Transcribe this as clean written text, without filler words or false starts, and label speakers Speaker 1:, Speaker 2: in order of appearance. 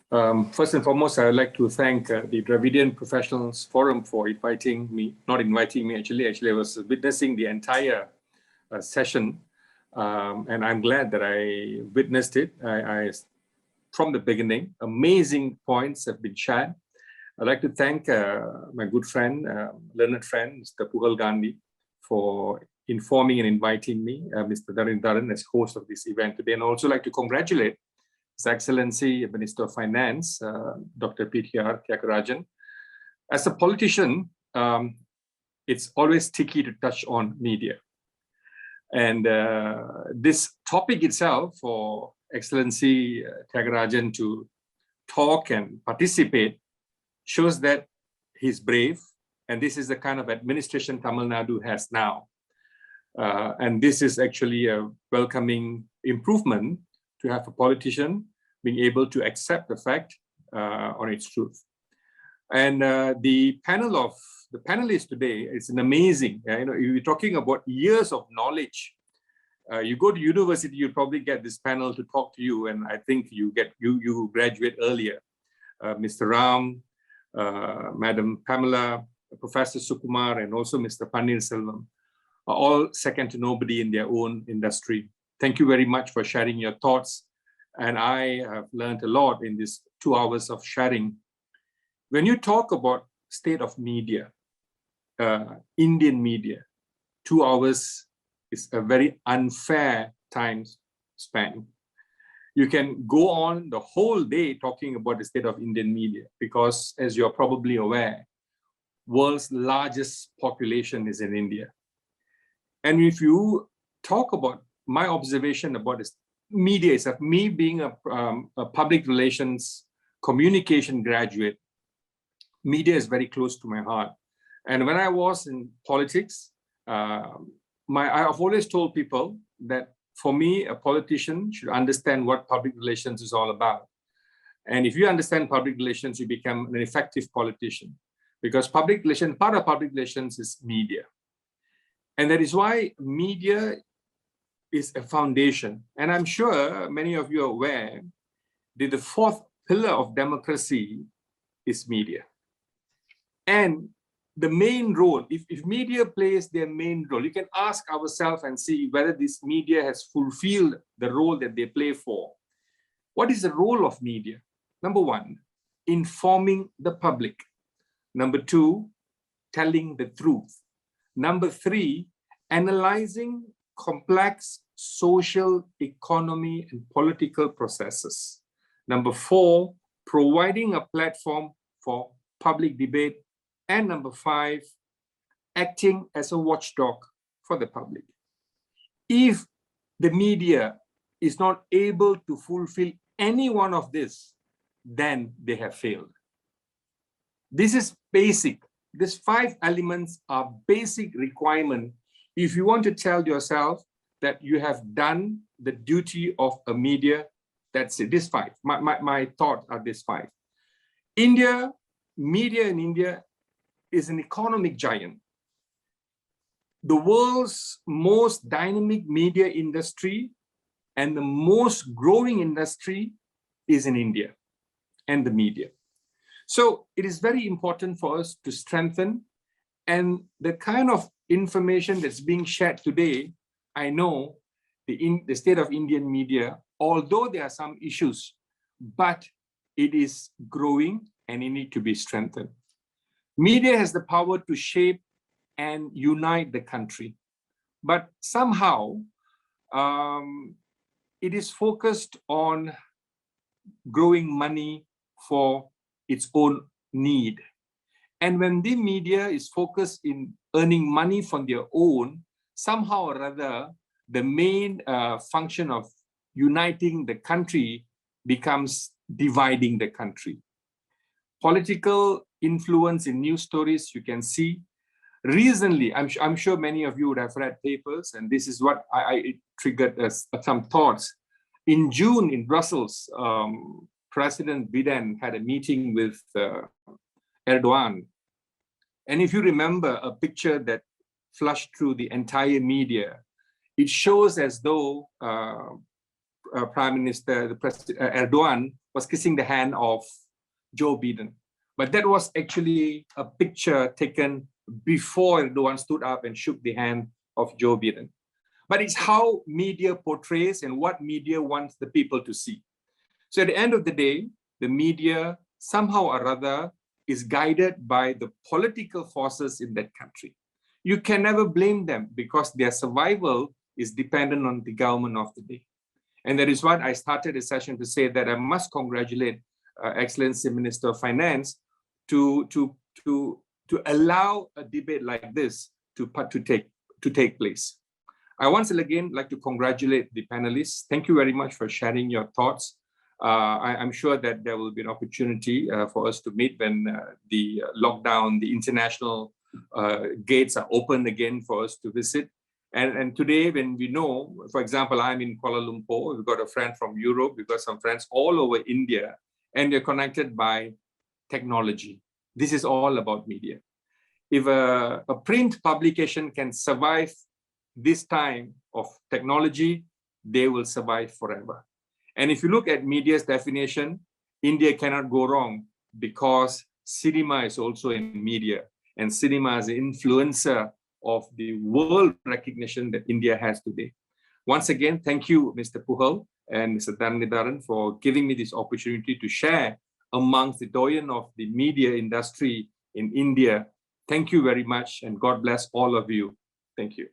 Speaker 1: First and foremost, I would like to thank the Dravidian Professionals Forum for inviting me, not inviting me, actually I was witnessing the entire session. And I'm glad that I witnessed it. From the beginning, amazing points have been shared. I'd like to thank my good friend, learned friend, Mr. Puhal Gandhi, for informing and inviting me, Mr. Darin as host of this event today. And I'd also like to congratulate His Excellency Minister of Finance, Dr. PTR Tyagarajan. As a politician, it's always tricky to touch on media. And this topic itself for Excellency Tyagarajan to talk and participate shows that he's brave. And this is the kind of administration Tamil Nadu has now. And this is actually a welcoming improvement to have a politician being able to accept the fact on its truth. And the panelists today, it's an amazing, you're talking about years of knowledge. You go to university, you probably get this panel to talk to you, and I think you graduate earlier. Mr. Ram, Madam Pamela, Professor Sukumar, and also Mr. Panir Selvam are all second to nobody in their own industry. Thank you very much for sharing your thoughts. And I have learned a lot in these 2 hours of sharing. When you talk about state of media, Indian media, 2 hours is a very unfair time span. You can go on the whole day talking about the state of Indian media because, as you're probably aware, world's largest population is in India. And if you talk about my observation about this media itself, me being a public relations communication graduate, media is very close to my heart. And when I was in politics, I've always told people that for me, a politician should understand what public relations is all about. And if you understand public relations, you become an effective politician, because part of public relations is media. And that is why media is a foundation. And I'm sure many of you are aware that the fourth pillar of democracy is media. And the main role, if media plays their main role, you can ask ourselves and see whether this media has fulfilled the role that they play for. What is the role of media? Number one, informing the public. Number two, telling the truth. Number three, analyzing complex social, economy, and political processes. Number four, providing a platform for public debate. And number five, acting as a watchdog for the public. If the media is not able to fulfill any one of this, then they have failed. This is basic. These 5 elements are basic requirement if you want to tell yourself that you have done the duty of a media. That's it. These 5. My thoughts are these 5. Media in India is an economic giant. The world's most dynamic media industry and the most growing industry is in India and the media. So it is very important for us to strengthen, and the kind of information that's being shared today, I know the state of Indian media, although there are some issues, but it is growing and it needs to be strengthened. Media has the power to shape and unite the country, but somehow it is focused on growing money for its own need. And when the media is focused in earning money from their own, somehow or other, the main function of uniting the country becomes dividing the country. Political influence in news stories, you can see. Recently, I'm sure many of you would have read papers, and this is what it triggered some thoughts. In June in Brussels, President Biden had a meeting with Erdogan. And if you remember a picture that flushed through the entire media, it shows as though Prime Minister, the President Erdogan, was kissing the hand of Joe Biden. But that was actually a picture taken before Erdogan stood up and shook the hand of Joe Biden. But it's how media portrays and what media wants the people to see. So at the end of the day, the media somehow or other is guided by the political forces in that country. You can never blame them because their survival is dependent on the government of the day. And that is what I started the session to say, that I must congratulate Excellency Minister of Finance to allow a debate like this to take place. I once again like to congratulate the panelists. Thank you very much for sharing your thoughts. I'm sure that there will be an opportunity for us to meet when the lockdown, the international gates are open again for us to visit. And today, when we know, for example, I'm in Kuala Lumpur, we've got a friend from Europe, we've got some friends all over India, and we're connected by technology. This is all about media. If a print publication can survive this time of technology, they will survive forever. And if you look at media's definition, India cannot go wrong because cinema is also in media, and cinema is an influencer of the world recognition that India has today. Once again, thank you, Mr. Puhal and Mr. Dhanidharan, for giving me this opportunity to share amongst the doyen of the media industry in India. Thank you very much, and God bless all of you. Thank you.